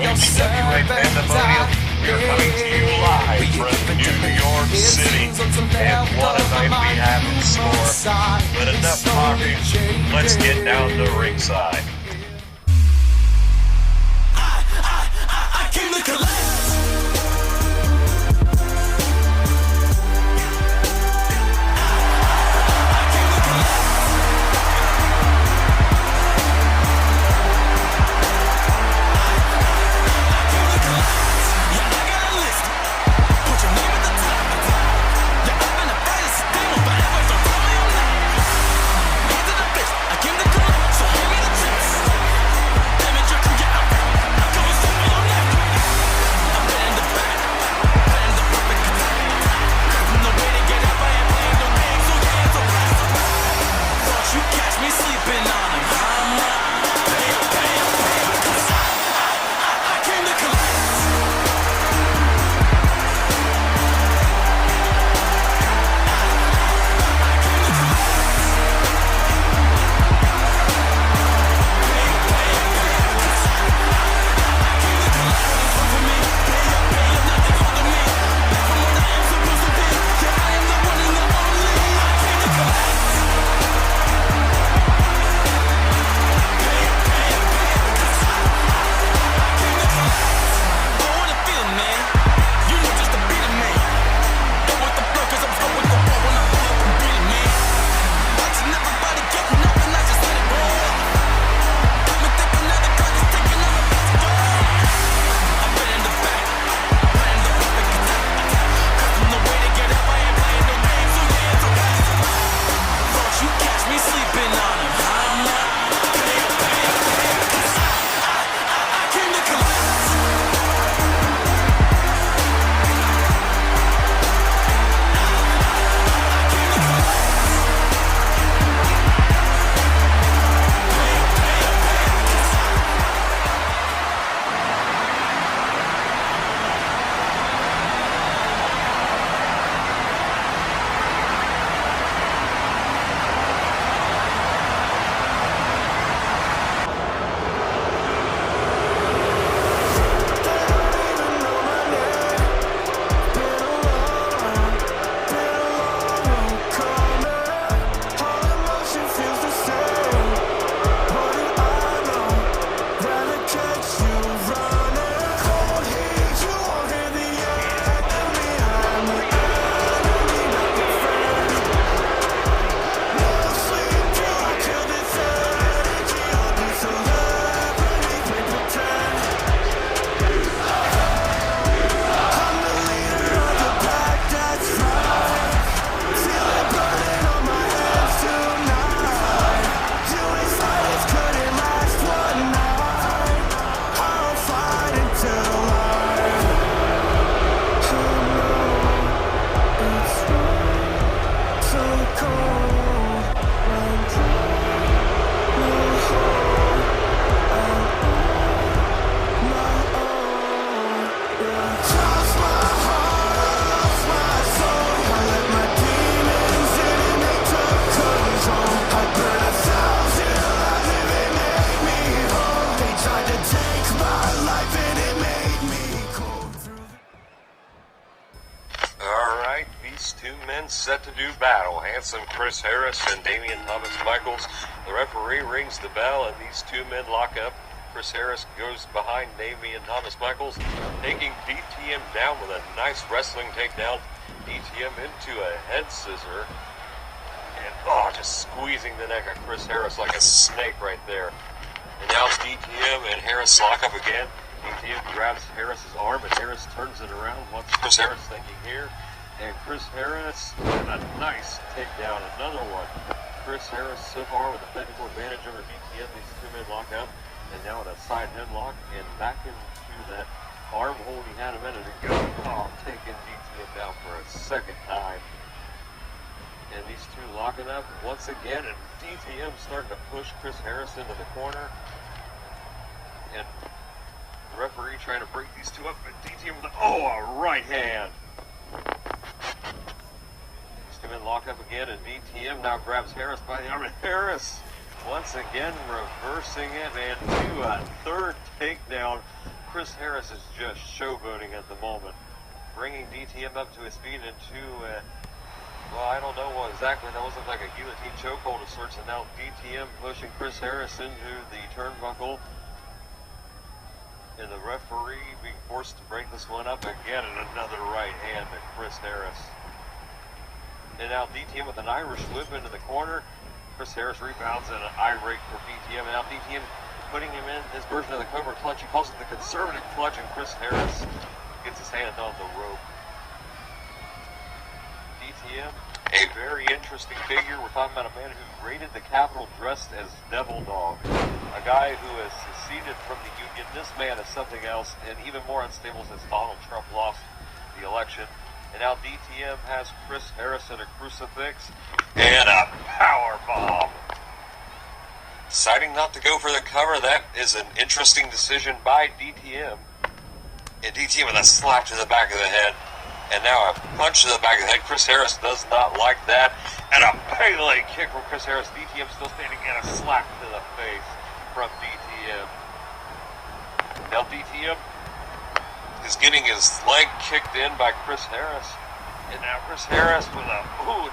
NCWA Pandemonium, we are coming to you live from New York City. And what a night we have in store. But enough talking, let's get down to ringside. I came to collect. Set to do battle. Handsome Chris Harris and Damian Thomas Michaels. The referee rings the bell and these two men lock up. Chris Harris goes behind Damian Thomas Michaels, taking DTM down with a nice wrestling takedown. DTM into a head scissor. And just squeezing the neck of Chris Harris like a snake right there. And now it's DTM and Harris lock up again. DTM grabs Harris's arm and Harris turns it around. What's Chris Harris thinking here? And Chris Harris with a nice takedown, another one. Chris Harris so far with a technical advantage over DTM. These two men lock up, and now with a side headlock, and back into that arm hold he had a minute ago. Taking DTM down for a second time. And these two locking up once again, and DTM starting to push Chris Harris into the corner. And the referee trying to break these two up, but DTM with a right hand. These two men lock up again, and DTM now grabs Harris by the arm, and Harris once again reversing it and to a third takedown Chris Harris is just showboating at the moment, bringing DTM up to his feet into, well, I don't know what exactly, that wasn't like a guillotine chokehold of sorts, and now DTM pushing Chris Harris into the turnbuckle, and the referee being forced to break this one up again, and another right hand to Chris Harris. And now DTM with an Irish whip into the corner. Chris Harris rebounds and an eye rake for DTM, and now DTM putting him in his version of the Cobra Clutch. He calls it the conservative clutch, and Chris Harris gets his hand on the rope. DTM, a very interesting figure. We're talking about a man who raided the Capitol dressed as Devil Dog. A guy who has seceded from the Union. This man is something else, and even more unstable since Donald Trump lost the election. And now DTM has Chris Harris in a crucifix and a power bomb. Deciding not to go for the cover, that is an interesting decision by DTM. And DTM with a slap to the back of the head. And now a punch to the back of the head. Chris Harris does not like that. And a Pele kick from Chris Harris. DTM still standing, and a slap to the face from DTM. Now DTM is getting his leg kicked in by Chris Harris. And now Chris Harris with a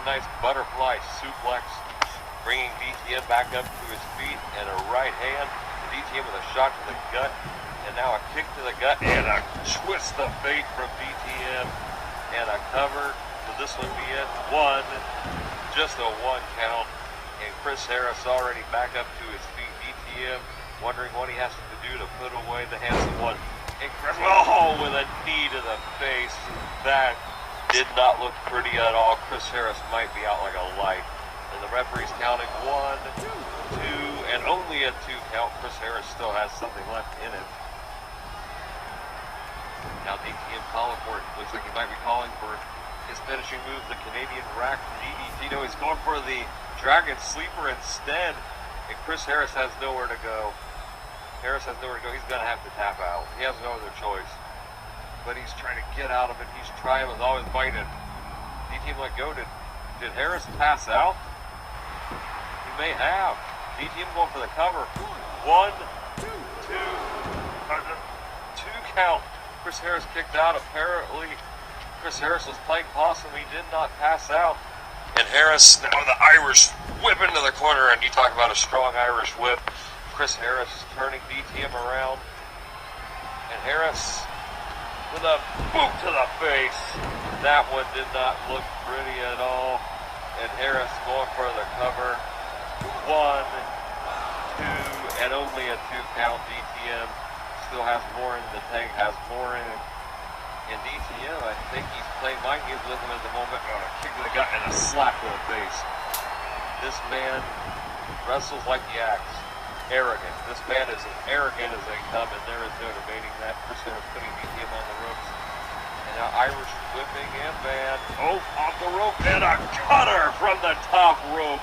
nice butterfly suplex, bringing DTM back up to his feet, and a right hand. DTM with a shot to the gut, and now a kick to the gut, and a twist of fate from DTM, and a cover. So this would be it. Just a one count, and Chris Harris already back up to his feet. DTM wondering what he has to do to put away the handsome one. Incredible, with a knee to the face. That did not look pretty at all. Chris Harris might be out like a light. And the referee's counting 1, 2, and only a 2 count. Chris Harris still has something left in him. Now DTM calling for it. Looks like he might be calling for his finishing move, the Canadian rack DDT. No, he's going for the Dragon Sleeper instead. And Chris Harris has nowhere to go. Harris has nowhere to go. He's going to have to tap out. He has no other choice. But he's trying to get out of it. He's trying with all his might. DTM let go. Did Harris pass out? He may have. DTM going for the cover. 1, 2, 2 count. Chris Harris kicked out. Apparently, Chris Harris was playing possum. He did not pass out. And Harris, now the Irish whip into the corner. And you talk about a strong Irish whip. Chris Harris turning DTM around. And Harris with a boot to the face. That one did not look pretty at all. And Harris going for the cover. 1, 2, and only a 2 count. DTM still has more in the tank, has more in it. And DTM, I think he's playing mind games with him at the moment. Oh, a kick to the gut and a slap to the face. This man wrestles like the axe. Arrogant. This man is as arrogant as they come, and there is no debating that. Chris Harris putting DTM on the ropes. And now Irish whipping and bad. Oh, off the rope, and a cutter from the top rope.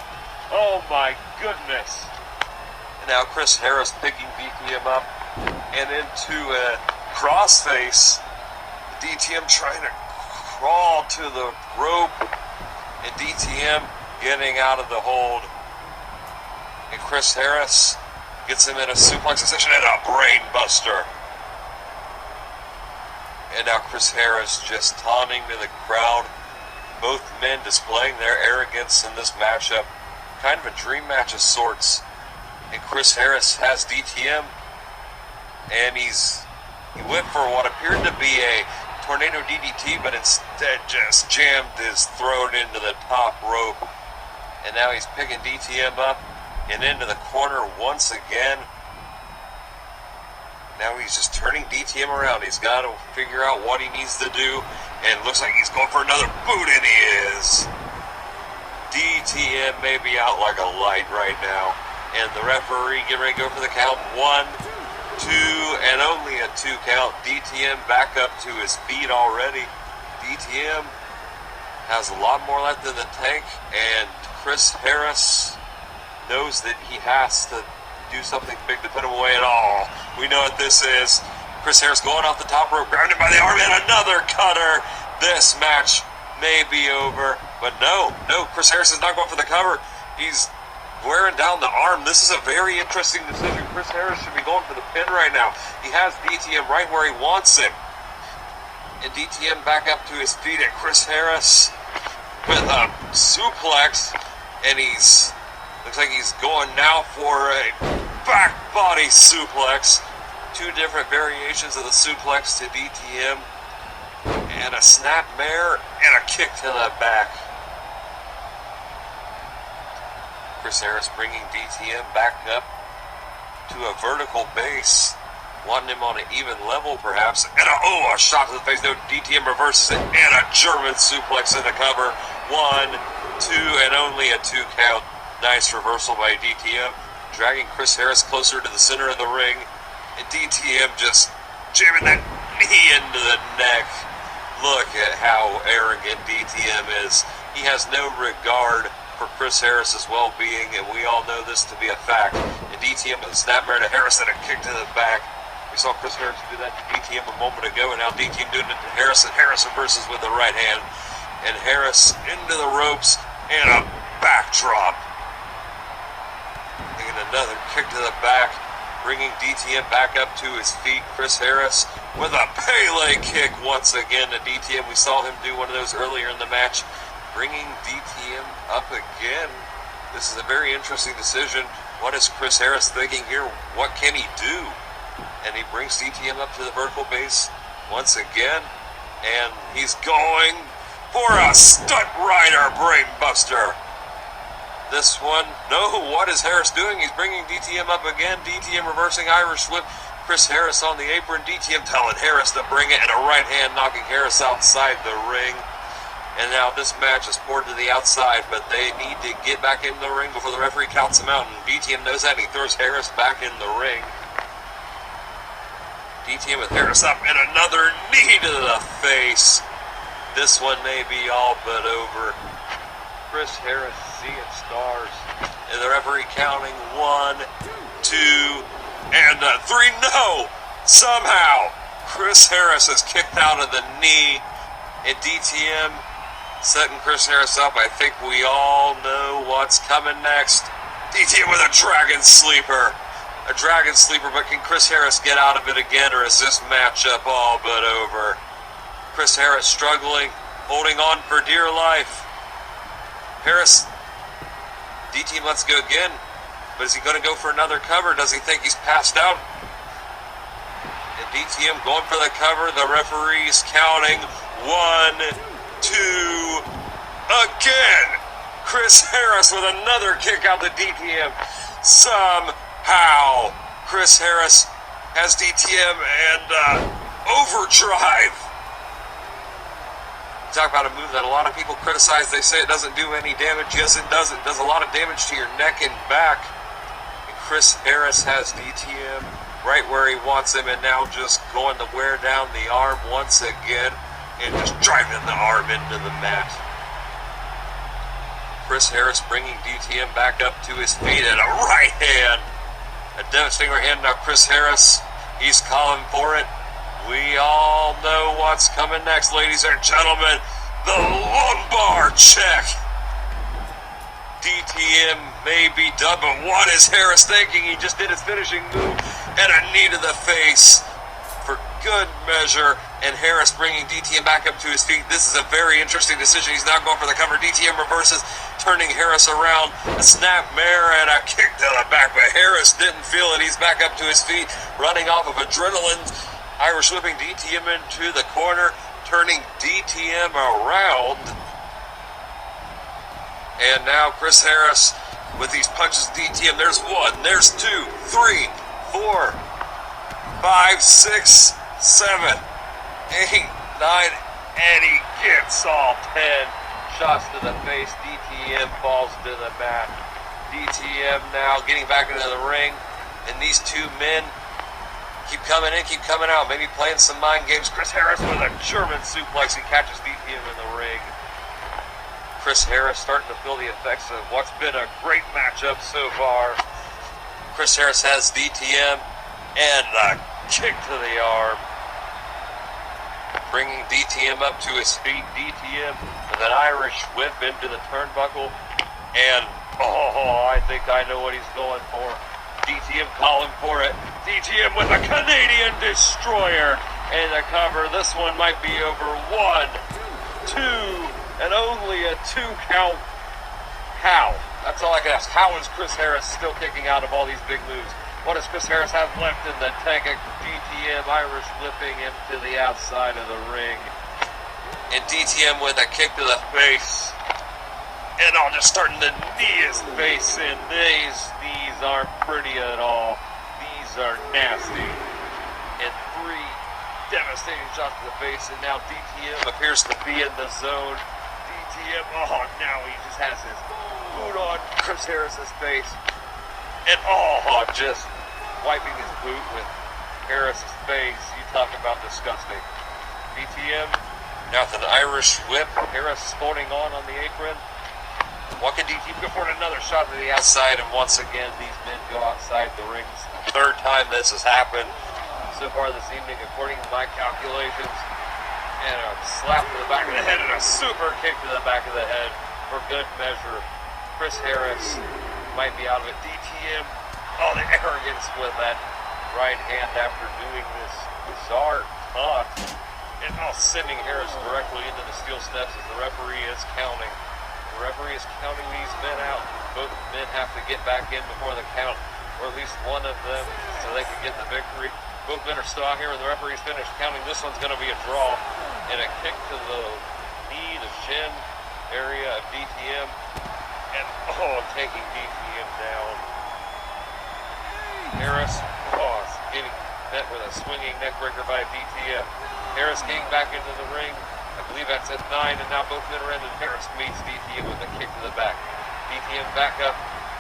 Oh my goodness. And now Chris Harris picking DTM up and into a crossface. DTM trying to crawl to the rope, and DTM getting out of the hold. And Chris Harris gets him in a suplex position and a brain buster. And now Chris Harris just taunting to the crowd. Both men displaying their arrogance in this matchup. Kind of a dream match of sorts. And Chris Harris has DTM. And he went for what appeared to be a tornado DDT, but instead just jammed his throat into the top rope. And now he's picking DTM up and into the corner once again. Now he's just turning DTM around. He's got to figure out what he needs to do. And it looks like he's going for another boot, and he is. DTM may be out like a light right now. And the referee getting ready to go for the count. 1, 2, and only a 2 count. DTM back up to his feet already. DTM has a lot more left in the tank. And Chris Harris knows that he has to do something big to put him away at all. We know what this is. Chris Harris going off the top rope, grounded by the arm, and another cutter. This match may be over, but no, Chris Harris is not going for the cover. He's wearing down the arm. This is a very interesting decision. Chris Harris should be going for the pin right now. He has DTM right where he wants him. And DTM back up to his feet, and Chris Harris with a suplex, and looks like he's going now for a back body suplex. Two different variations of the suplex to DTM, and a snapmare and a kick to the back. Chris Harris bringing DTM back up to a vertical base, wanting him on an even level perhaps, and a shot to the face. No, DTM reverses it, and a German suplex in the cover. 1, 2, and only a 2 count. Nice reversal by DTM, dragging Chris Harris closer to the center of the ring, and DTM just jamming that knee into the neck. Look at how arrogant DTM is. He has no regard for Chris Harris's well-being, and we all know this to be a fact. And DTM with a snapmare to Harris and a kick to the back. We saw Chris Harris do that to DTM a moment ago, and now DTM doing it to Harris, and Harris reverses with the right hand. And Harris into the ropes, and a backdrop. And another kick to the back, bringing DTM back up to his feet. Chris Harris with a Pele kick once again to DTM. We saw him do one of those earlier in the match, bringing DTM up again. This is a very interesting decision. What is Chris Harris thinking here? What can he do? And he brings DTM up to the vertical base once again, and he's going for a stunt rider brainbuster. This one, no, what is Harris doing? He's bringing DTM up again. DTM reversing Irish whip. Chris Harris on the apron. DTM telling Harris to bring it, and a right hand knocking Harris outside the ring. And now this match is poured to the outside, but they need to get back in the ring before the referee counts them out. And DTM knows that, and he throws Harris back in the ring. DTM with Harris up, and another knee to the face. This one may be all but over. Chris Harris seeing stars. And the referee counting 1, 2, and 3. No! Somehow, Chris Harris is kicked out of the knee, and DTM setting Chris Harris up. I think we all know what's coming next. DTM with a dragon sleeper. A dragon sleeper, but can Chris Harris get out of it again, or is this matchup all but over? Chris Harris struggling, holding on for dear life. Harris, DTM lets go again, but is he going to go for another cover? Does he think he's passed out? And DTM going for the cover. The referee's counting 1, 2, again. Chris Harris with another kick out to DTM. Somehow, Chris Harris has DTM and overdrive. Talk about a move that a lot of people criticize. They say it doesn't do any damage. Yes, it does. It does a lot of damage to your neck and back. And Chris Harris has DTM right where he wants him, and now just going to wear down the arm once again and just driving the arm into the mat. Chris Harris bringing DTM back up to his feet, and a right hand. A devastating right hand. Now Chris Harris, he's calling for it. We all know what's coming next, ladies and gentlemen. The lumbar check. DTM may be done, but what is Harris thinking? He just did his finishing move, and a knee to the face for good measure. And Harris bringing DTM back up to his feet. This is a very interesting decision. He's now going for the cover. DTM reverses, turning Harris around. A snapmare and a kick to the back, but Harris didn't feel it. He's back up to his feet, running off of adrenaline. Irish whipping DTM into the corner, turning DTM around. And now Chris Harris with these punches DTM. There's 1, there's 2, 3, 4, 5, 6, 7, 8, 9, and he gets all 10 shots to the face. DTM falls to the mat. DTM now getting back into the ring, and these two men keep coming in, keep coming out, maybe playing some mind games. Chris Harris with a German suplex. He catches DTM in the ring. Chris Harris starting to feel the effects of what's been a great matchup so far. Chris Harris has DTM and a kick to the arm, bringing DTM up to his feet. DTM with an Irish whip into the turnbuckle, and Oh, I think I know what he's going for. DTM calling for it. DTM with a Canadian Destroyer. And the cover. This one might be over. 1, 2, and only a 2 count. How? That's all I can ask. How is Chris Harris still kicking out of all these big moves? What does Chris Harris have left in the tank? DTM Irish whipping him to the outside of the ring. And DTM with a kick to the face. And just starting to knee his face in. These aren't pretty at all. These are nasty. And 3 devastating shots to the face. And now DTM appears to be in the zone. DTM, now he just has his boot on Chris Harris's face. And just wiping his boot with Harris's face. You talk about disgusting. DTM, now with an Irish whip. Harris holding on the apron. What can DTM go for? Another shot to the outside, and once again, these men go outside the rings. Third time this has happened so far this evening, according to my calculations. And a slap to the back of the head and a super kick to the back of the head for good measure. Chris Harris might be out of it. DTM, the arrogance with that right hand after doing this bizarre taunt. And sending Harris directly into the steel steps as the referee is counting. The referee is counting these men out. Both men have to get back in before the count, or at least one of them, so they can get the victory. Both men are still out here, and the referee's finished counting. This one's going to be a draw. And a kick to the knee, the shin area of DTM. And, taking DTM down. Harris, is getting met with a swinging neckbreaker by DTM. Harris getting back into the ring. I believe that's at 9, and now both men are in, and Harris meets DTM with a kick to the back. DTM back up,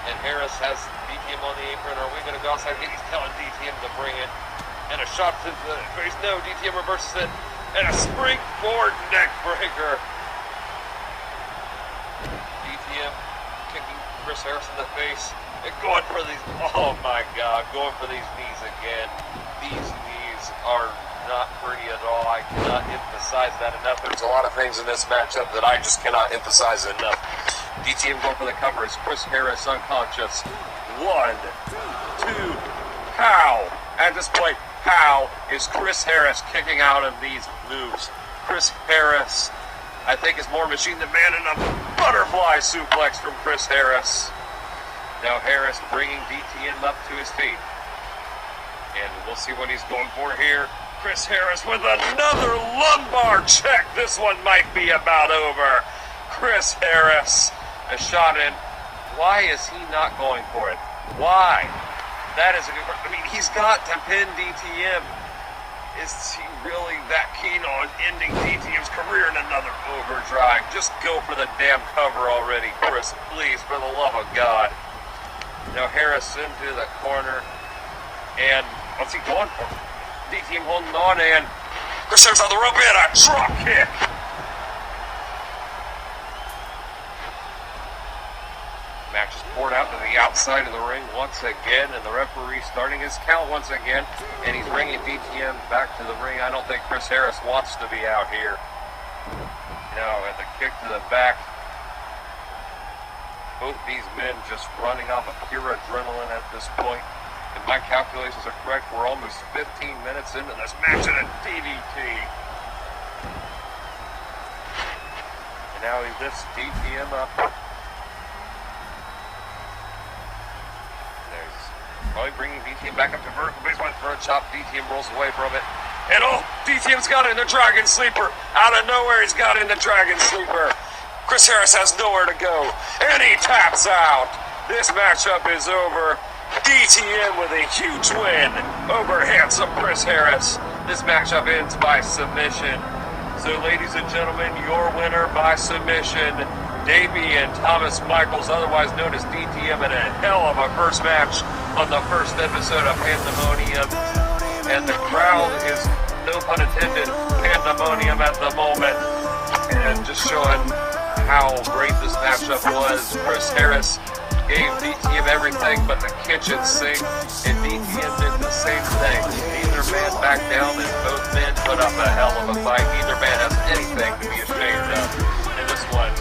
and Harris has DTM on the apron. Are we going to go outside? He's telling DTM to bring it. And a shot to the face. No, DTM reverses it. And a springboard neck breaker. DTM kicking Chris Harris in the face. And going for these, going for these knees again. These knees are not pretty at all. I cannot emphasize that enough. There's a lot of things in this matchup that I just cannot emphasize enough. DTM going for the cover as Chris Harris unconscious. 1, 2, how? At this point, how is Chris Harris kicking out of these moves? Chris Harris, I think, is more machine than man, and a butterfly suplex from Chris Harris. Now Harris bringing DTM up to his feet. And we'll see what he's going for here. Chris Harris with another lumbar check. This one might be about over. Chris Harris, a shot in. Why is he not going for it? Why? That is a good question. I mean, he's got to pin DTM. Is he really that keen on ending DTM's career in another overdrive? Just go for the damn cover already, Chris, please, for the love of God. Now Harris into the corner. And what's he going for? DTM holding on, and Chris Harris on the rope, and a drop kick. Match is poured out to the outside of the ring once again, and the referee starting his count once again, and he's bringing DTM back to the ring. I don't think Chris Harris wants to be out here. No, and the kick to the back. Both these men just running off of pure adrenaline at this point. If my calculations are correct, we're almost 15 minutes into this match in a DDT. And now he lifts DTM up. Probably bringing DTM back up to vertical baseline for a chop. DTM rolls away from it. And DTM's got in the Dragon Sleeper. Out of nowhere, he's got in the Dragon Sleeper. Chris Harris has nowhere to go. And he taps out. This matchup is over. DTM with a huge win over handsome Chris Harris. This matchup ends by submission. So, ladies and gentlemen, your winner by submission, Damian Thomas Michaels, otherwise known as DTM, in a hell of a first match on the first episode of Pandemonium. And the crowd is, no pun intended, pandemonium at the moment. And just showing how great this matchup was. Chris Harris gave DTM everything but the kitchen sink, and DTM did the same thing. Neither man backed down, and both men put up a hell of a fight. Neither man has anything to be ashamed of in this one.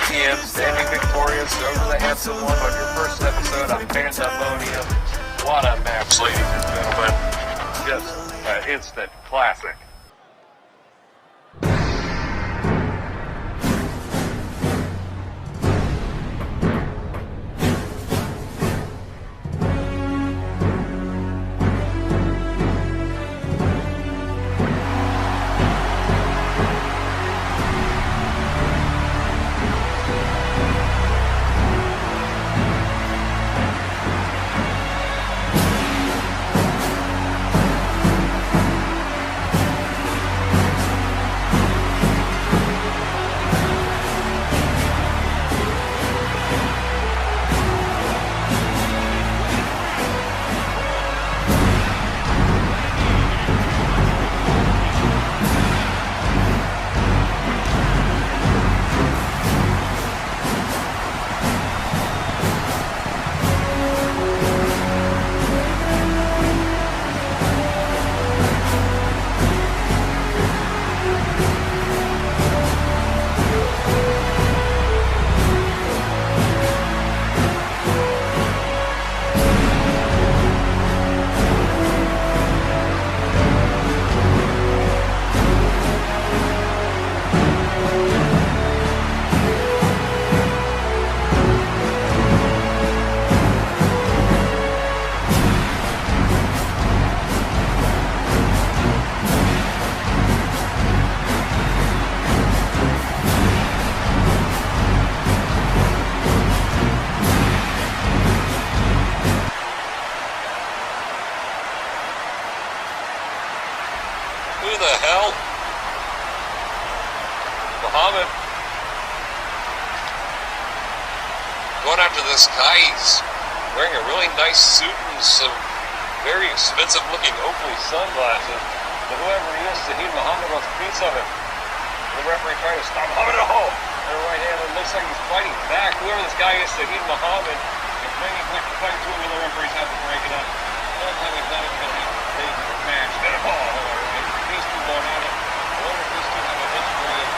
DTM again, standing victorious over the handsome one on your first episode of Pandemonium. What a match, ladies and gentlemen. Just an instant classic. Who the hell? Muhammad. Going after this guy. He's wearing a really nice suit and some very expensive looking Oakley sunglasses. But whoever he is, Zahid Muhammad wants a piece of him. The referee trying to stop Muhammad. Oh! And right hand, it looks like he's fighting back. Whoever this guy is, Zahid Muhammad, is bringing quick to fight to him, and the referee's have to break it up. Somehow he's not even going to have to the match. Oh, alright. These two going at it. I wonder if these two have a history of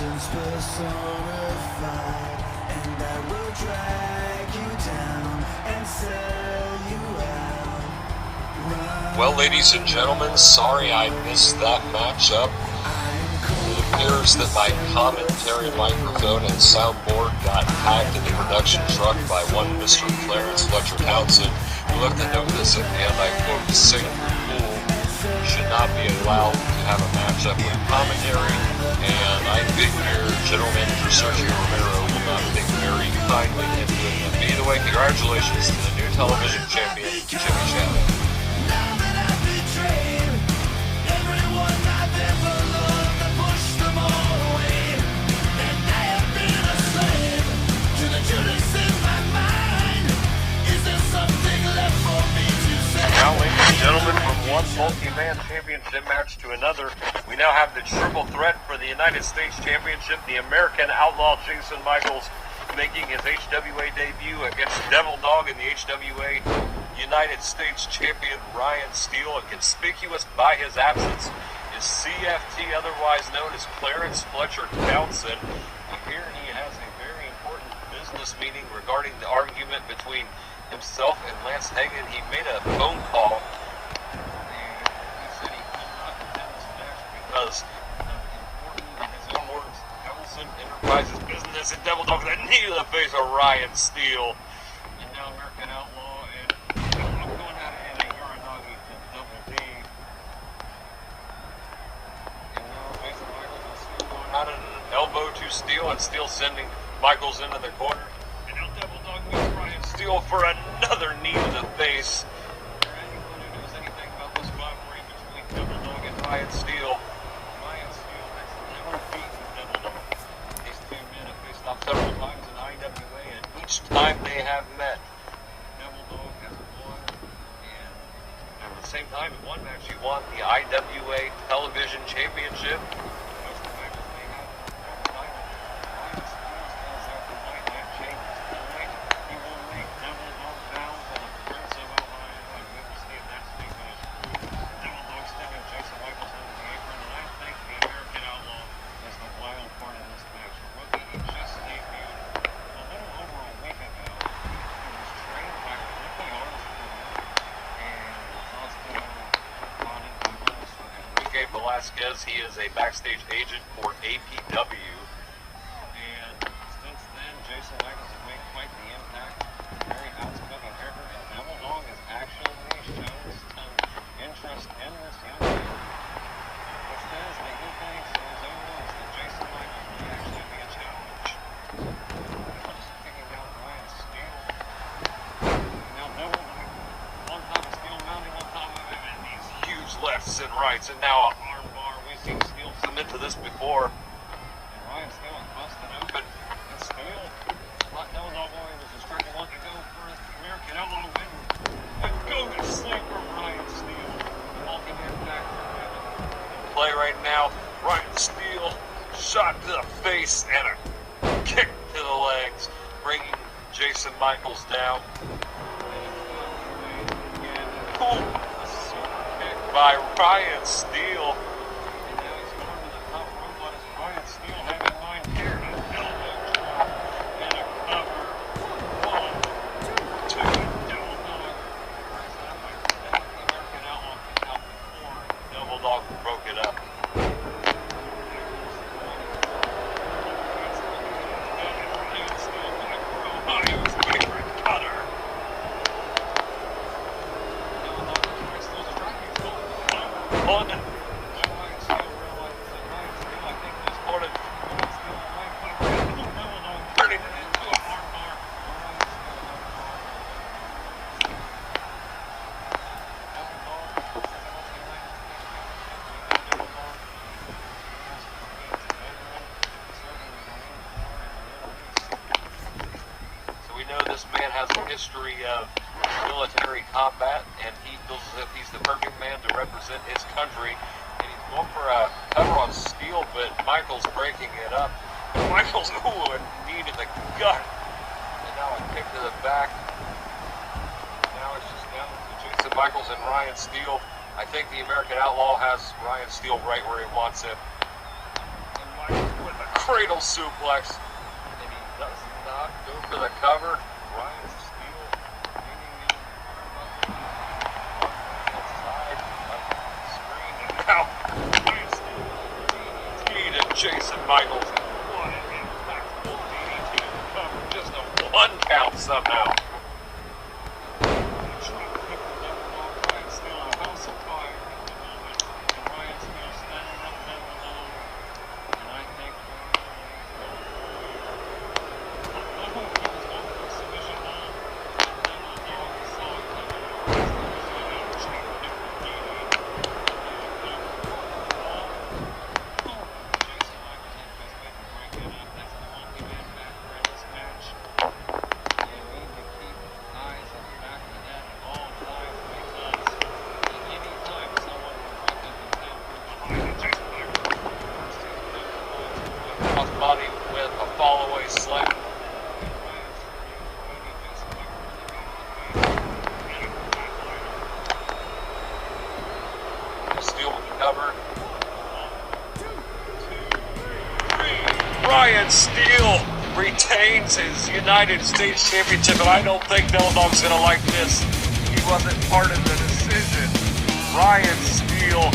Essence personified, and I will drag you down and sell you out. Well, ladies and gentlemen, sorry I missed that matchup. It appears that my commentary microphone and soundboard got hacked in the production truck by one Mr. Clarence Fletcher Townsend, who left a notice, and I quote, "Singapore Pool should not be allowed to have a matchup with commentary," and I figure General Manager Sergio Romero will not take very kindly into it. But either way, congratulations to the new television champion, Jimmy Shannon. Now that I've betrayed everyone I've ever loved, I pushed them all away, and I have been a slave to the Judas in my mind. Is there something left for me to say? Now, ladies and gentlemen, from one multi-man championship match to another, we now have the triple threat for the United States Championship. The American Outlaw Jason Michaels making his HWA debut against Devil Dog, and the HWA United States Champion Ryan Steele. And conspicuous by his absence is CFT, otherwise known as Clarence Fletcher Townsend. Here he has a very important business meeting regarding the argument between himself and Lance Hagen. He made a phone call. He said he could not attend this match because important, in his own words, Townsend Enterprises business and Devil Dog that knee to the face of Ryan Steele. And now American Outlaw, and I'm going at it in a Uranagi to Double D. And now Jason Michaels is still going out at an elbow to Steele, and Steele sending Michaels into the corner. And now Devil Dog meets Ryan Steele for another knee to the face. For anyone who knows anything about this rivalry between Devil Dog and Ryan Steele has never beaten Devil Dog. These two men have faced off several times in IWA, and each time they have met, Devil Dog has won. And at the same time, in one match, he won the IWA Television Championship. Most of the matches they have won the title. Ryan Steele stands out tonight. That changes tonight. He will make Devil Dog bow for the Prince of Ohio, and we will see if that snake match. Devil Dog stemming Jason Michaels into the apron, and I think the American Outlaw is the wild part of this match. A rookie he just debuted a little over a week ago. He was trained by Ricky Armstrong and was also brought in by Enrique Velasquez. He is a backstage agent for APW. And since then, Jason Michaels has made quite the impact. Very outspoken character, and Devil Dog has actually shown some interest in this young man. He says that he thinks in his own words that Jason Michaels may actually be a challenge. Just kicking down Ryan Steele. Now Devil Dog on top of Steele, mounting on top of him, and these huge lefts and rights, and now a arm bar. We've seen Steele submit to this before. And Ryan Steele is busted open. And Steele, not Devil Dog Boy, was a struggle one to go for the American Outlaw win. And go to sleep from Ryan Steele. Multi-man factor in play right now. Ryan Steele, shot to the face and a kick to the legs, bringing Jason Michaels down. Boom! A super kick by Ryan Steele. And now he's going to the top rope on his Ryan Steele. Have in mind here an elbow drop and a cover. 1, 2, Devil Dog. The American Outlaw kicked out before Devil Dog broke it up. Ryan Steele back from Ohio's favorite cutter. London. Ryan Steele realizes that Ryan Steele, I think this morning, Ryan Steele might be Devil Dog turning it into a hard bar. Devil Dog is a multi-man Devil Dog has remained veteran, serving the Marine Corps in the Middle East. So we know this man has a history of military combat, and he feels as if he's the perfect man to represent his country. And he's going for a cover on Steele, but Michaels breaking it up. Michaels, ooh, a knee to the gut. And now a kick to the back. Now it's just down to Jason Michaels and Ryan Steele. I think the American Outlaw has Ryan Steele right where he wants him. And Michaels with a cradle suplex. And he does not go for the cover. Ryan Steele leaning in on the side of the screen. And now Ryan Steele DDT to Jason Michaels. What an impactful DDT to the cover. Just a 1 count somehow. Body with a fall-away slam. Steele with the cover. 1, 2, 3. Ryan Steele retains his United States Championship, and I don't think Devil Dog's gonna like this. He wasn't part of the decision. Ryan Steele,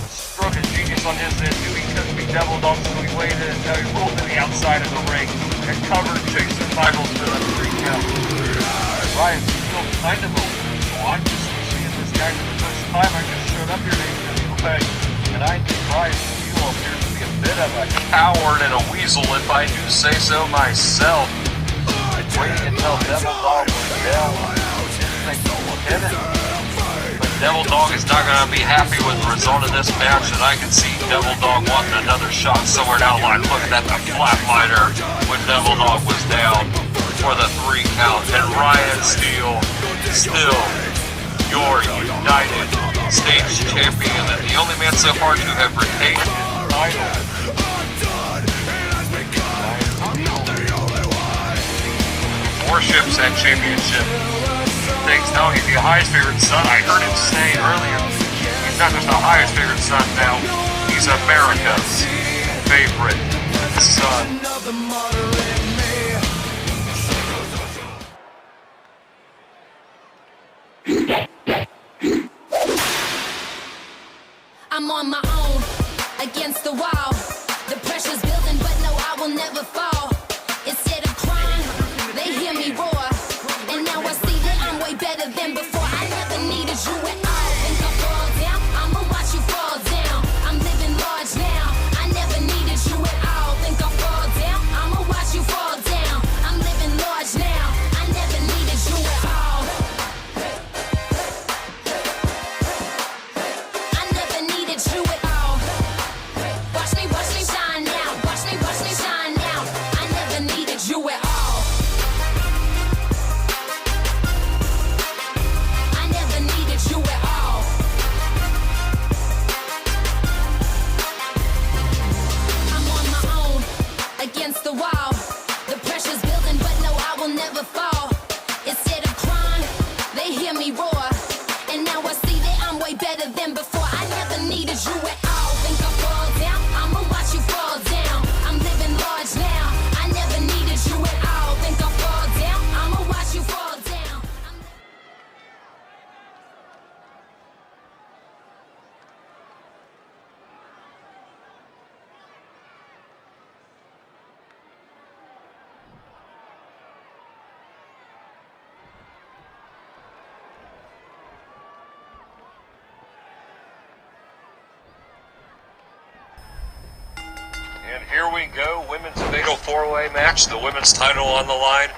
stroke of genius on his end, knew he couldn't be Devil Dog, so he waited until he rolled to the outside of the ring and covered Jason Michaels for the 3 count. Ryan Steele kind of a weasel. I'm just seeing this guy for the first time. I just showed up here today, and I think Ryan Steele appears to be a bit of a coward and a weasel, if I do say so myself. Waiting until Devil Dog was down, didn't think he was hitting. Devil Dog is not going to be happy with the result of this match, and I can see Devil Dog wanting another shot somewhere down the line. Looking at the flatliner when Devil Dog was down for the 3 count. And Ryan Steele, still your United States champion, and the only man so far to have retained his title. Worships that championship. Thanks, no, he's the highest favorite son. I heard him say earlier, he's not just the highest favorite son now, he's America's favorite son. I'm on my own, against the wall. The pressure's building, but no, I will never fall. Instead of crying, they hear me roar. And now I see that I'm way better than before. I never needed you at all. Think I fall down? I'ma watch you fall down. I'm living large now. I never needed you at all. Think I fall down? I'ma watch you fall down. I'm living large now. I never needed you at all. I never needed you at all. Watch me shine now. Watch me shine now. I never needed you at all. I never needed you at all. I'm on my own, against the wall. The pressure's building, but no, I will never fall. Instead of crying, they hear me roar. And now I see that I'm way better than before. I never needed you at all. Think I fall down? I'ma watch you fall down. I'm living large now. I never needed you at all. Think I fall down? I'ma watch you fall down. And here we go, women's fatal 4-way match, the women's title on the line.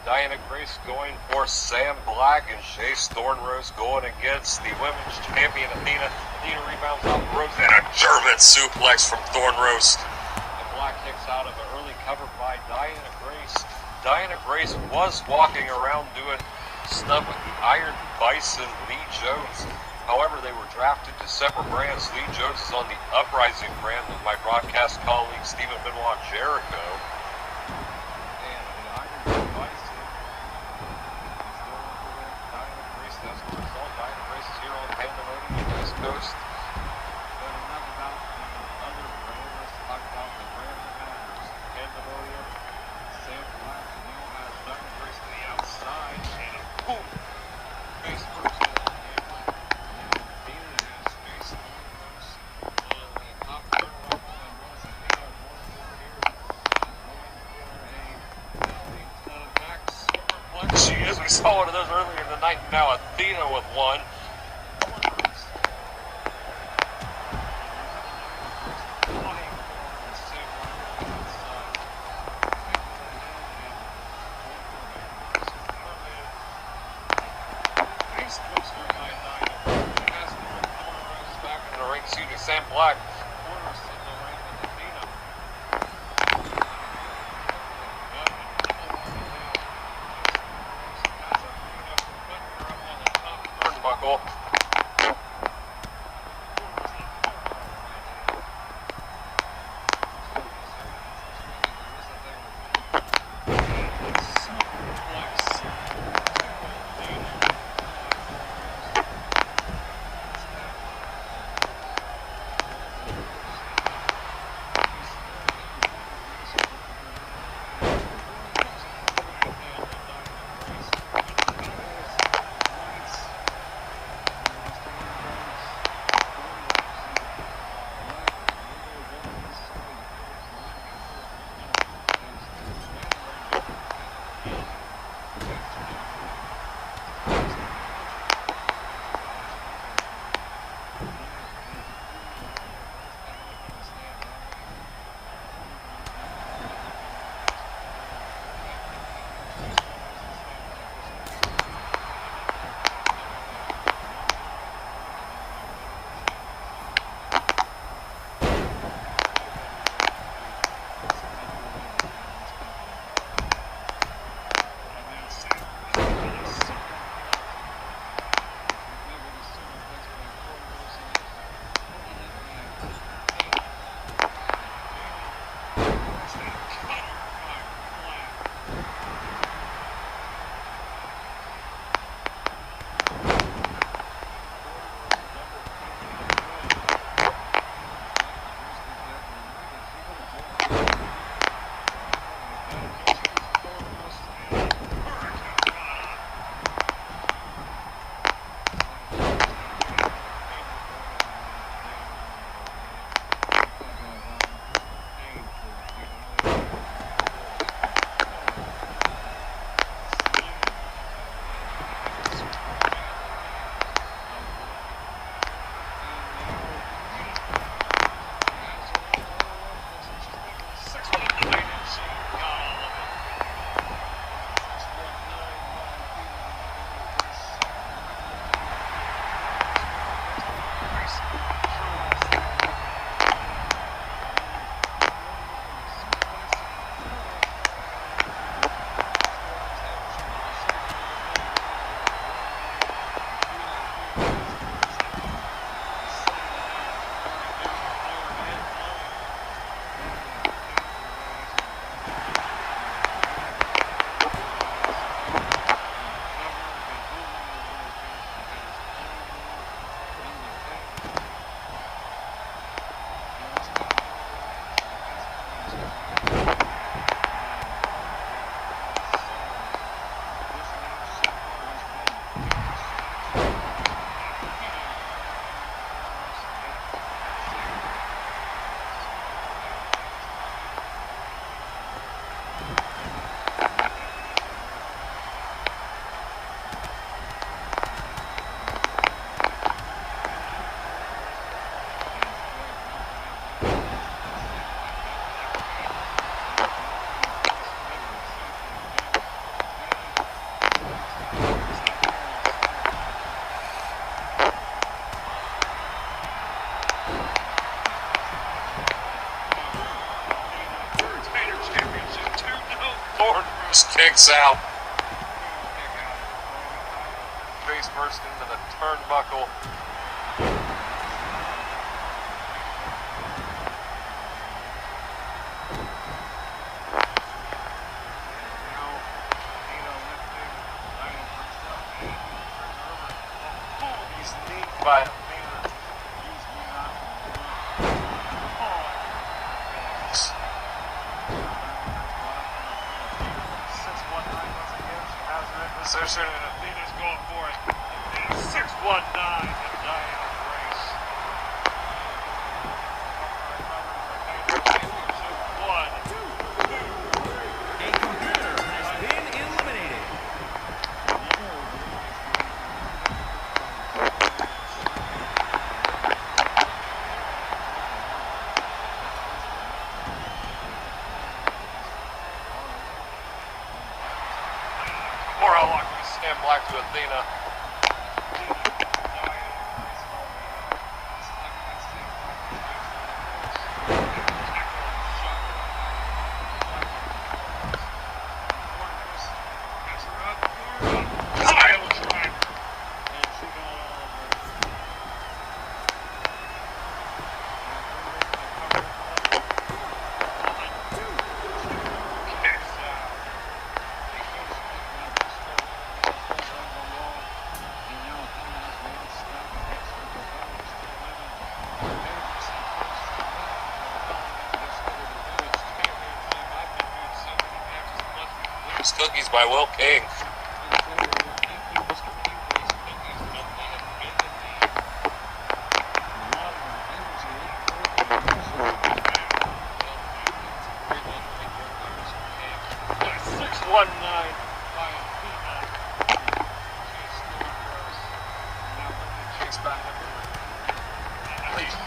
Diana Grace going for Sam Black, and Chase Thornrose going against the women's champion Athena. Athena rebounds off the ropes and a German suplex from Thornrose. And Black kicks out of an early cover by Diana Grace. Diana Grace was walking around doing stuff with the Iron Bison Lee Jones. However, they were drafted to separate brands. Lee Jones is on the Uprising brand with my broadcast colleague Stephen Benoit Jericho. And the Iron Bison is going for Diana Grace. That's the result. Diana Grace is here on Pandemonium West Coast. But enough about the other brand. Let's talk about the brand night. Now Athena with one. Back in the ring, shooting Sam Black. Turnbuckle. Kicks out. Face first into the turnbuckle. He's kneed by position, and Athena's going for it. Athena 619 and Diana Grace. A competitor has been eliminated. Monkeys by Will King.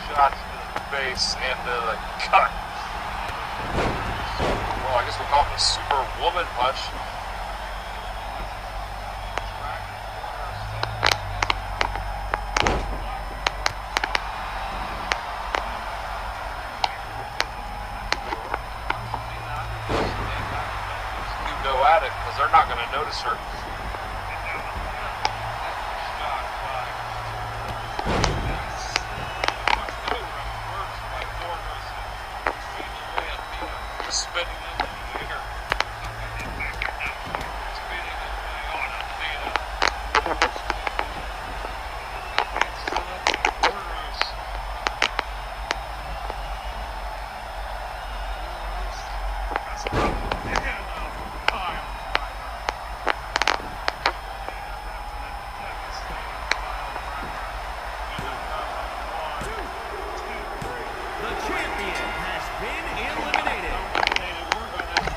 Shots to the face and to the gut. Well, I guess we'll call it a Superwoman punch. You go at it because they're not going to notice her. Spinning in the air.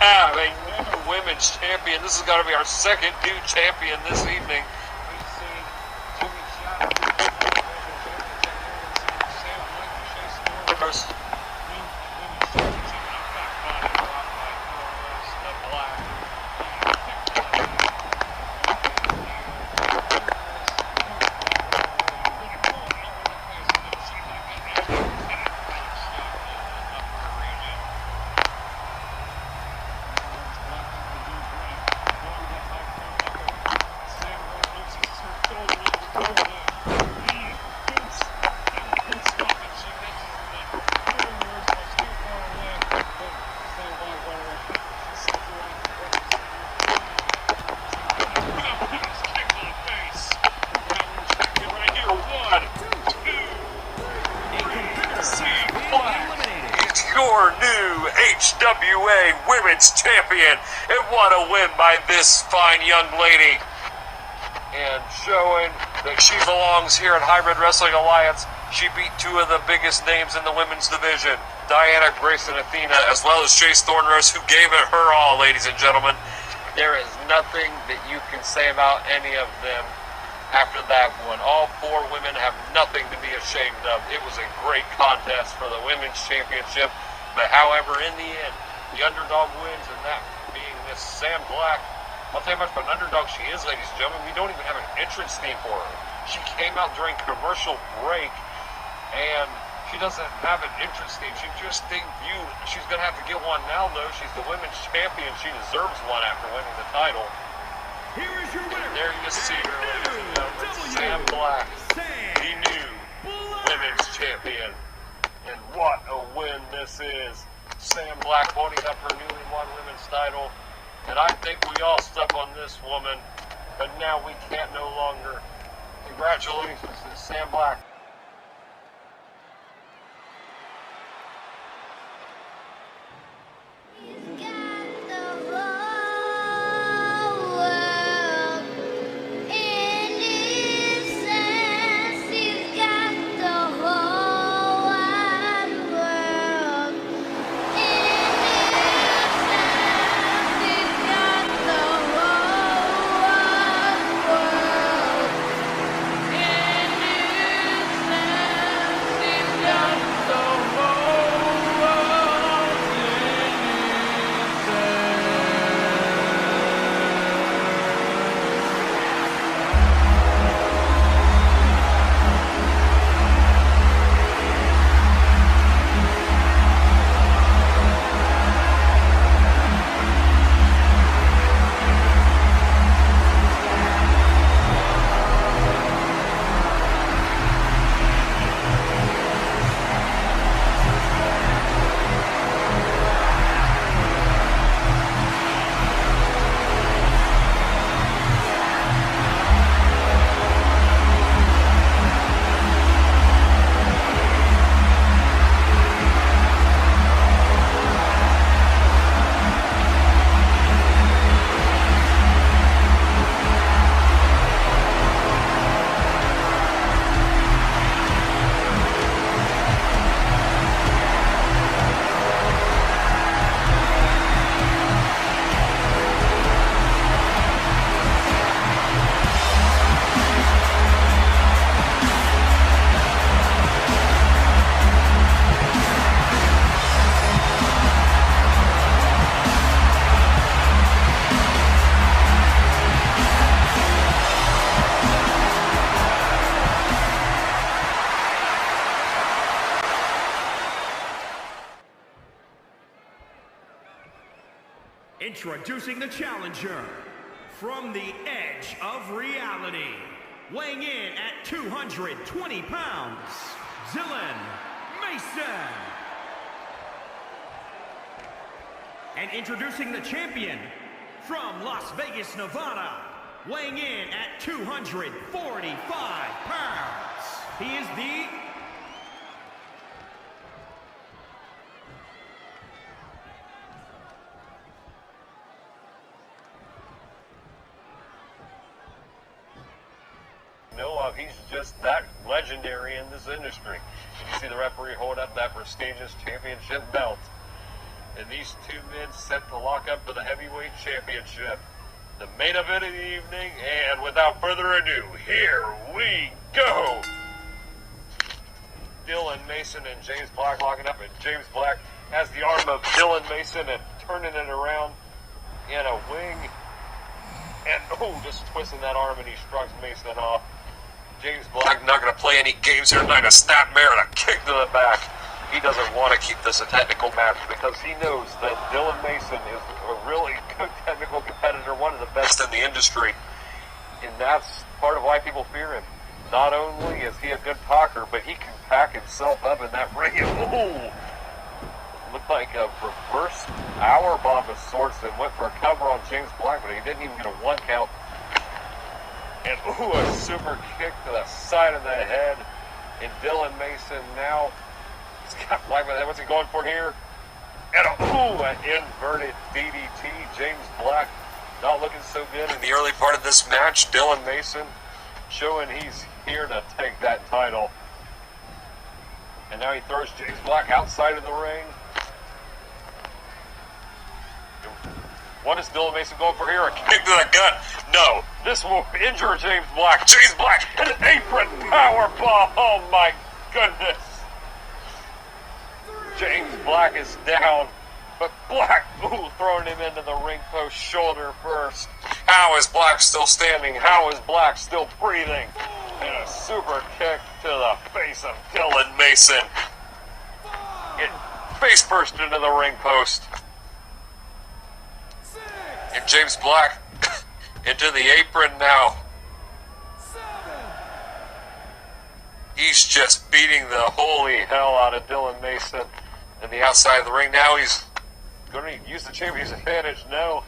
Have a new women's champion. This is going to be our second new champion this evening. First. Your new HWA Women's Champion, and what a win by this fine young lady. And showing that she belongs here at Hybrid Wrestling Alliance, she beat two of the biggest names in the women's division, Diana, Grace, and Athena, as well as Chase Thornrose, who gave it her all, ladies and gentlemen. There is nothing that you can say about any of them after that one. All four women have nothing to be ashamed of. It was a great contest for the Women's Championship. But however, in the end, the underdog wins, and that being Miss Sam Black. I'll tell you how much of an underdog she is, ladies and gentlemen. We don't even have an entrance theme for her. She came out during commercial break, and she doesn't have an entrance theme. She just debuted. She's going to have to get one now, though. She's the Women's Champion. She deserves one after winning the title. Here is your winner. There you see her, ladies and gentlemen. Sam Black, the new Women's Champion. And what a win this is. Sam Black holding up her newly won women's title. And I think we all stuck on this woman, but now we can't no longer. Congratulations to Sam Black. Introducing the challenger from the edge of reality, weighing in at 220 pounds, Dylan Mason. And introducing the champion from Las Vegas, Nevada, weighing in at 245 pounds. He is the he's just that legendary in this industry. You see the referee hold up that prestigious championship belt. And these two men set to lock up for the heavyweight championship. The main event of the evening, and without further ado, here we go! Dylan Mason and James Black locking up, and James Black has the arm of Dylan Mason and turning it around in a wing. And, just twisting that arm, and he shrugs Mason off. James Black not going to play any games here tonight. A snapmare and a kick to the back. He doesn't want to keep this a technical match because he knows that Dylan Mason is a really good technical competitor, one of the best in the industry. And that's part of why people fear him. Not only is he a good talker, but he can pack himself up in that ring. Looked like a reverse power bomb of sorts and went for a cover on James Black, but he didn't even get a one count. And a super kick to the side of the head. And Dylan Mason now, he's got Black by the head. What's he going for here? And an inverted DDT. James Black not looking so good in the early part of this match. Dylan Mason showing he's here to take that title. And now he throws James Black outside of the ring. What is Dylan Mason going for here? A kick to the gut? No. This will injure James Black. James Black and an apron powerbomb. Oh my goodness. James Black is down. But Black, throwing him into the ring post, shoulder first. How is Black still standing? How is Black still breathing? And a super kick to the face of Dylan Mason. It face first into the ring post. And James Black into the apron now. He's just beating the holy hell out of Dylan Mason in the outside of the ring. Now he's going to use the champion's advantage. No,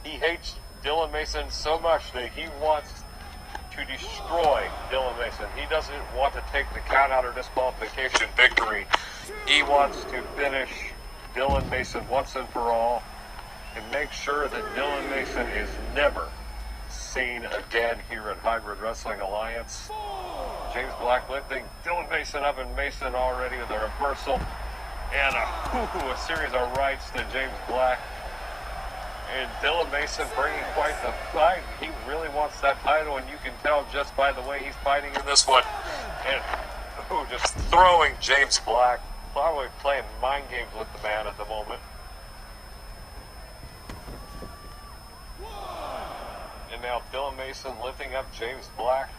he hates Dylan Mason so much that he wants to destroy Dylan Mason. He doesn't want to take the count out or disqualification victory. He wants to finish Dylan Mason once and for all and make sure that Dylan Mason is never seen again here at Hybrid Wrestling Alliance. James Black lifting Dylan Mason up, and Mason already with a reversal and a series of rights to James Black. And Dylan Mason bringing quite the fight. He really wants that title, and you can tell just by the way he's fighting in this one. And just throwing James Black, probably playing mind games with the man at the moment. And now Dylan Mason lifting up James Black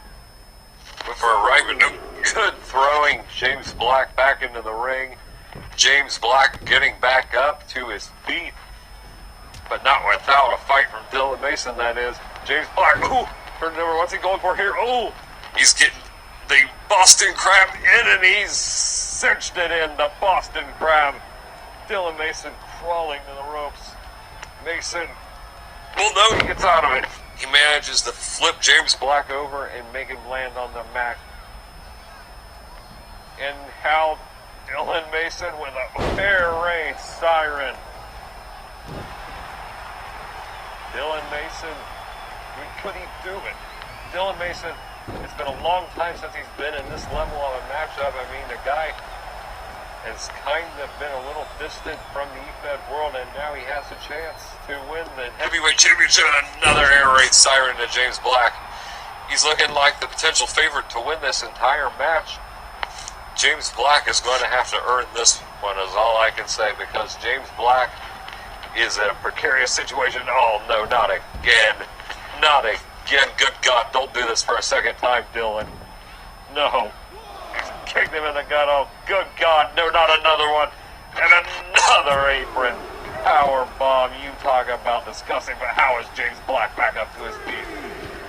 for a right, but no good throwing James Black back into the ring. James Black getting back up to his feet, but not without a fight from Dylan Mason, that is. James Black, turned it over. What's he going for here? He's getting the Boston Crab in, and he's cinched it in, the Boston Crab. Dylan Mason crawling to the ropes. Mason, no, he gets out of it. He manages to flip James Black over and make him land on the mat. And how Dylan Mason with a air raid siren. Dylan Mason, could he do it? Dylan Mason, it's been a long time since he's been in this level of a matchup. I mean, the guy has kind of been a little distant from the EFED world, and now he has a chance to win the heavyweight championship. Another air raid siren to James Black. He's looking like the potential favorite to win this entire match. James Black is going to have to earn this one, is all I can say, because James Black is in a precarious situation. Oh, no, not again. Not again. Good God, don't do this for a second time, Dylan. No. Kicked him in the gut. Oh, good God. No, not another one. And another apron power bomb. You talk about disgusting, but how is James Black back up to his feet?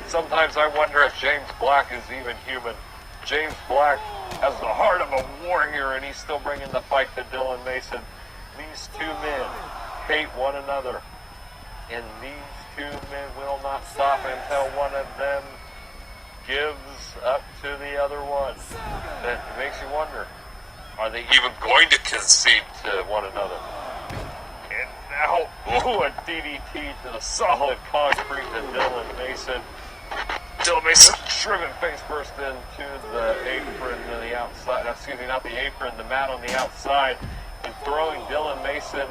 Sometimes I wonder if James Black is even human. James Black has the heart of a warrior, and he's still bringing the fight to Dylan Mason. These two men hate one another, and these two men will not stop until one of them gives up to the other one. That makes you wonder, are they even going to concede to one another? And now, ooh, a DDT to the solid concrete to Dylan Mason. Dylan Mason driven face first into the apron to the outside. Excuse me, not the apron, the mat on the outside, and throwing Dylan Mason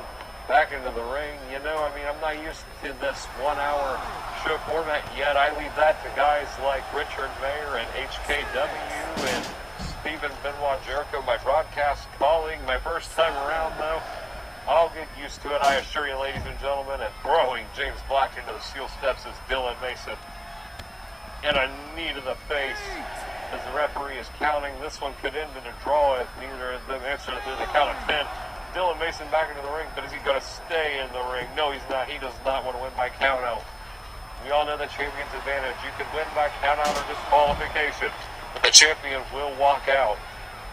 back into the ring. You know, I mean, I'm not used to this 1 hour show format yet. I leave that to guys like Richard Mayer and HKW and Stephen Benoit Jericho, my broadcast colleague. My first time around, though, I'll get used to it, I assure you, ladies and gentlemen. And throwing James Black into the steel steps is Dylan Mason. And a knee to the face as the referee is counting. This one could end in a draw if neither of them answer through the count of 10. Dylan Mason back into the ring, but is he going to stay in the ring? No, he's not. He does not want to win by countout. We all know the champion's advantage. You can win by countout or disqualification, but the champion will walk out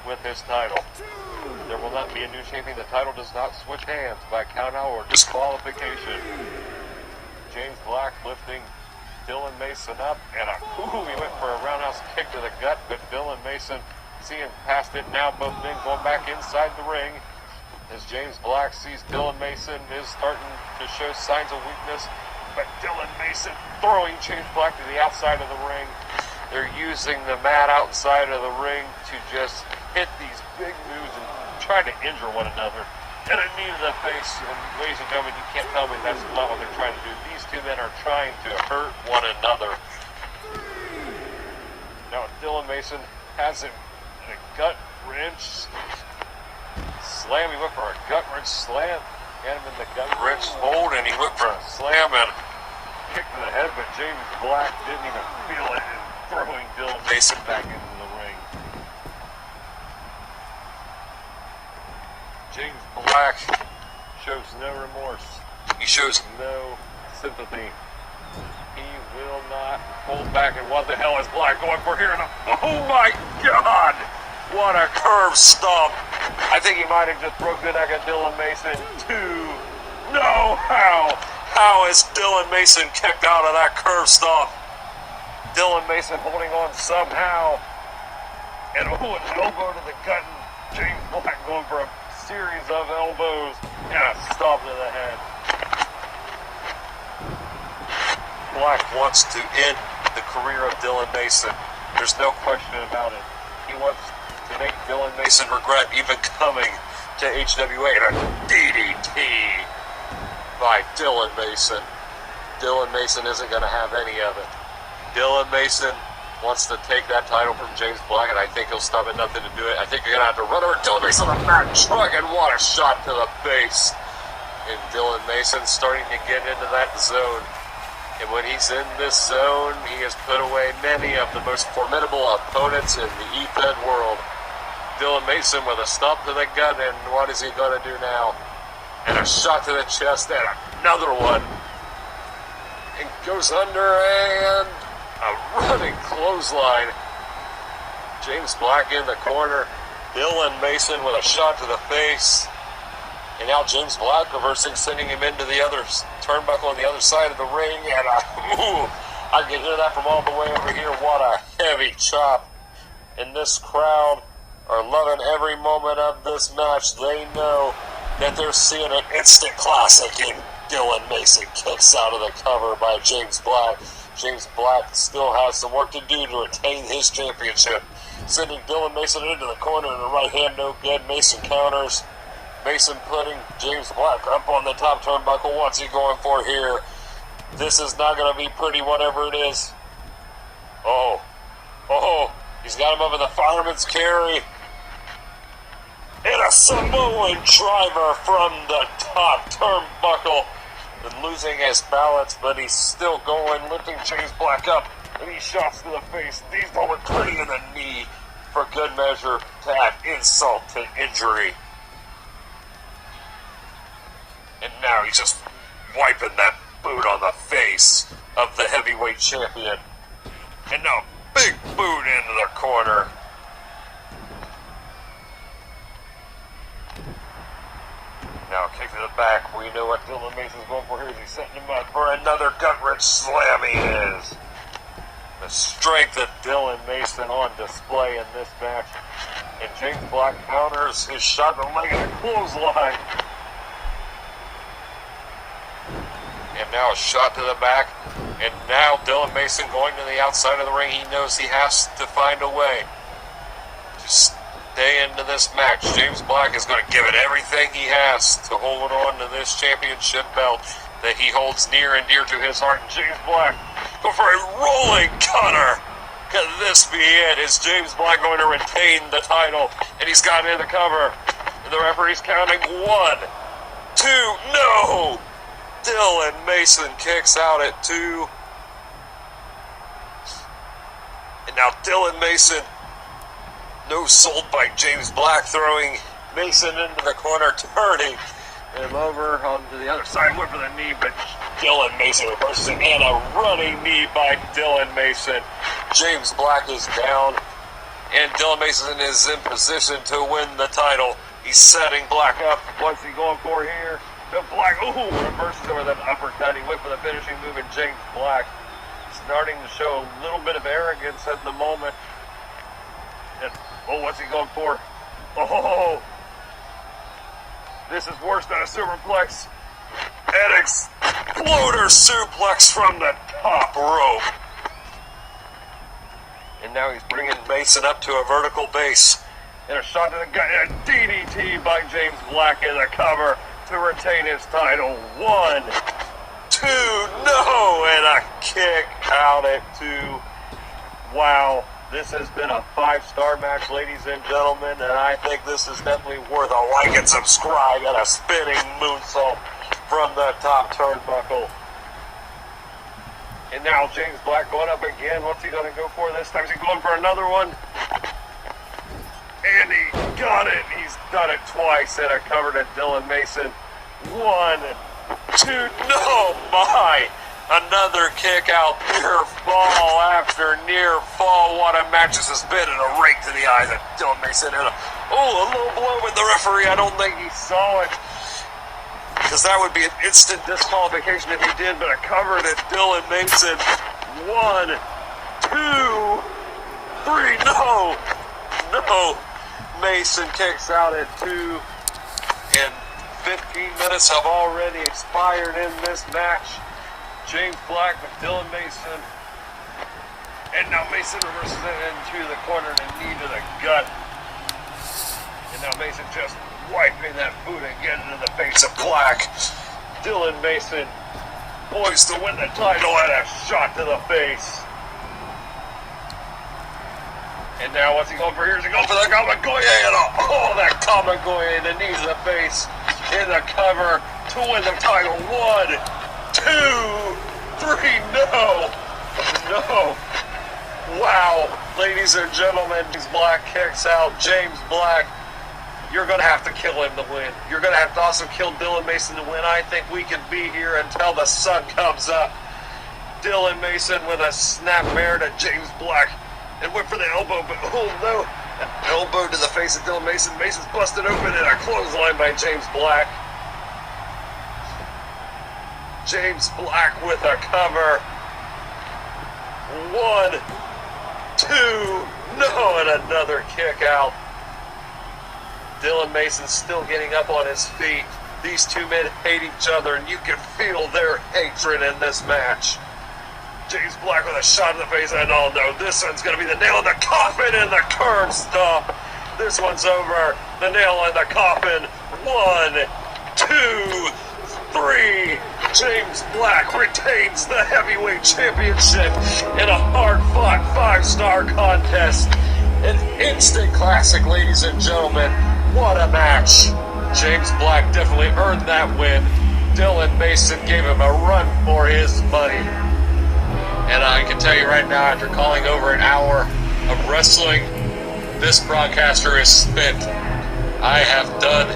with his title. There will not be a new champion. The title does not switch hands by countout or disqualification. James Black lifting Dylan Mason up, and he went for a roundhouse kick to the gut, but Dylan Mason seeing past it now. Both men going back inside the ring as James Black sees Dylan Mason is starting to show signs of weakness, but Dylan Mason throwing James Black to the outside of the ring. They're using the mat outside of the ring to just hit these big moves and try to injure one another. And a knee to the face, and ladies and gentlemen, you can't tell me that's not what they're trying to do. These two men are trying to hurt one another. Now Dylan Mason has him in a gut wrench slam. He went for a gut wrench slam. Had him in the gut wrench hold, and he went for a slam and kick to the head, but James Black didn't even feel it, and throwing Dylan Mason back into the ring. James Black shows no remorse. He shows no sympathy. He will not hold back. And what the hell is Black going for here? Oh my God! What a curve stomp. I think he might have just broke the neck of Dylan Mason too. No, how? How is Dylan Mason kicked out of that curve stomp? Dylan Mason holding on somehow. And an elbow to the gut. And James Black going for a series of elbows and a stomp to the head. Black wants to end the career of Dylan Mason. There's no question about it. He wants to make Dylan Mason regret even coming to HWA. And a DDT by Dylan Mason. Dylan Mason isn't going to have any of it. Dylan Mason wants to take that title from James Black, and I think he'll stop at nothing to do it. I think you're going to have to run over Dylan Mason on the back truck, and what a shot to the face. And Dylan Mason starting to get into that zone. And when he's in this zone, he has put away many of the most formidable opponents in the E-Fed world. Dylan Mason with a stomp to the gut, and what is he going to do now? And a shot to the chest, and another one. And goes under, and a running clothesline. James Black in the corner. Dylan Mason with a shot to the face. And now James Black reversing, sending him into the other turnbuckle on the other side of the ring. And I can hear that from all the way over here. What a heavy chop. And this crowd are loving every moment of this match. They know that they're seeing an instant classic in Dylan Mason kicks out of the cover by James Black. James Black still has some work to do to retain his championship. Sending Dylan Mason into the corner in the right hand, no good. Mason counters. Mason putting James Black up on the top turnbuckle. What's he going for here? This is not going to be pretty, whatever it is. Oh, he's got him up in the fireman's carry. And a Samoan driver from the top turnbuckle. And losing his balance, but he's still going, lifting James Black up. And he shots to the face. These going pretty in the knee for good measure to add insult to injury. And now he's just wiping that boot on the face of the heavyweight champion. And now big boot into the corner. Now kick to the back. We know what Dylan Mason's going for here. He's setting him up for another gut-wrench slam. He is. The strength of Dylan Mason on display in this match. And James Black counters his shot to the leg and a clothesline. And now a shot to the back. And now Dylan Mason going to the outside of the ring. He knows he has to find a way to stay into this match. James Black is going to give it everything he has to hold on to this championship belt that he holds near and dear to his heart. And James Black go for a rolling cutter. Could this be it? Is James Black going to retain the title? And he's got it in the cover. And the referee's counting 1, 2, no! Dylan Mason kicks out at 2. And now Dylan Mason, no sold by James Black, throwing Mason into the corner, turning him over onto the other side. Went for the knee, but Dylan Mason reverses it, and a running knee by Dylan Mason. James Black is down, and Dylan Mason is in position to win the title. He's setting Black up. What's he going for here? The Black, reverses over that uppercut. He went for the finishing move, and James Black starting to show a little bit of arrogance at the moment. And, what's he going for? Oh, this is worse than a superplex. An exploder suplex from the top rope. And now he's bringing Mason up to a vertical base. And a shot to the gut, and a DDT by James Black in the cover to retain his title. 1, 2, no, and a kick out at 2. Wow, this has been a 5-star match, ladies and gentlemen, and I think this is definitely worth a like and subscribe and a spinning moonsault from the top turnbuckle. And now James Black going up again. What's he going to go for this time? Is he going for another one? And he got it. He's done it twice, and a cover to Dylan Mason. 1, 2, no, my! Another kick out, near fall after near fall. What a match this has been, and a rake to the eyes of Dylan Mason. And a low blow with the referee. I don't think he saw it, because that would be an instant disqualification if he did, but a cover to Dylan Mason. 1, 2, 3, no! Mason kicks out at 2, and 15 minutes have already expired in this match. James Black with Dylan Mason. And now Mason reverses it into the corner and a knee to the gut. And now Mason just wiping that boot again into the face of Black. Dylan Mason poised to win the title and a shot to the face. And now what's he going for here? Is he going for the Kamagoye? And that Kamagoye in the knee to the face. In the cover to win the title. 1, 2, 3, no. Wow, ladies and gentlemen, James Black kicks out. James Black, you're going to have to kill him to win. You're going to have to also kill Dylan Mason to win. I think we can be here until the sun comes up. Dylan Mason with a snapmare to James Black. And went for the elbow, but no. An elbow to the face of Dylan Mason. Mason's busted open and a clothesline by James Black. James Black with a cover. 1, 2, no, and another kick out. Dylan Mason's still getting up on his feet. These two men hate each other, and you can feel their hatred in this match. James Black with a shot in the face, and no, this one's going to be the nail in the coffin and the curb stop. This one's over. The nail in the coffin. 1, 2, 3. James Black retains the heavyweight championship in a hard-fought 5-star contest. An instant classic, ladies and gentlemen. What a match. James Black definitely earned that win. Dylan Mason gave him a run for his money. And I can tell you right now, after calling over an hour of wrestling, this broadcaster is spent. I have done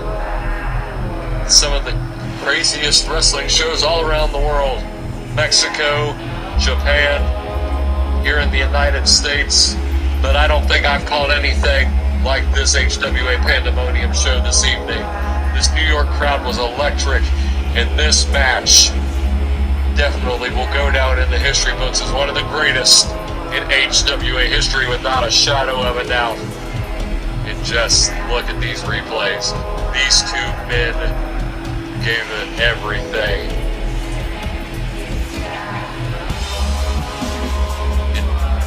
some of the craziest wrestling shows all around the world. Mexico, Japan, here in the United States. But I don't think I've called anything like this HWA Pandemonium show this evening. This New York crowd was electric, and this match definitely will go down in the history books as one of the greatest in HWA history without a shadow of a doubt. And just look at these replays. These two men gave it everything.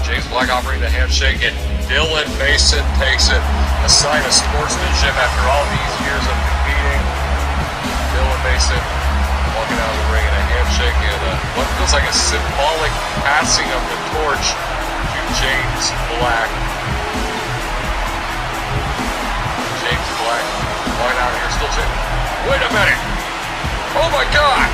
James Black offering the handshake, and Dylan Mason takes it. A sign of sportsmanship after all these years of competing. Dylan Mason walking out of the ring in a handshake and what feels like a symbolic passing of the torch to James Black. James Black walking out here, still saying, wait a minute! Oh my God!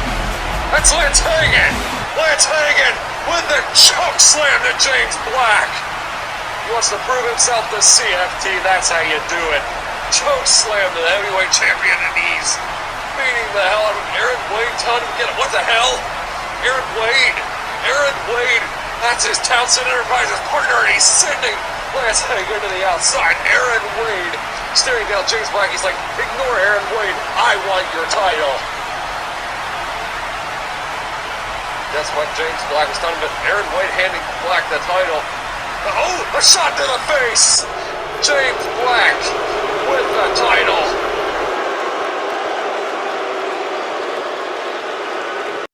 That's Lance Hagen! Lance Hagen with the choke slam to James Black! He wants to prove himself to CFT, that's how you do it. Choke slam to the heavyweight champion, and he's beating the hell out of him. Aaron Wade telling him to get it. What the hell? Aaron Wade, that's his Townsend Enterprises partner, and he's sending Lance Hagen to the outside. Aaron Wade staring down James Black. He's like, ignore Aaron Wade, I want your title. That's what James Black was telling him, but Aaron Wade handing Black the title. Oh, a shot to the face! James Black with the title.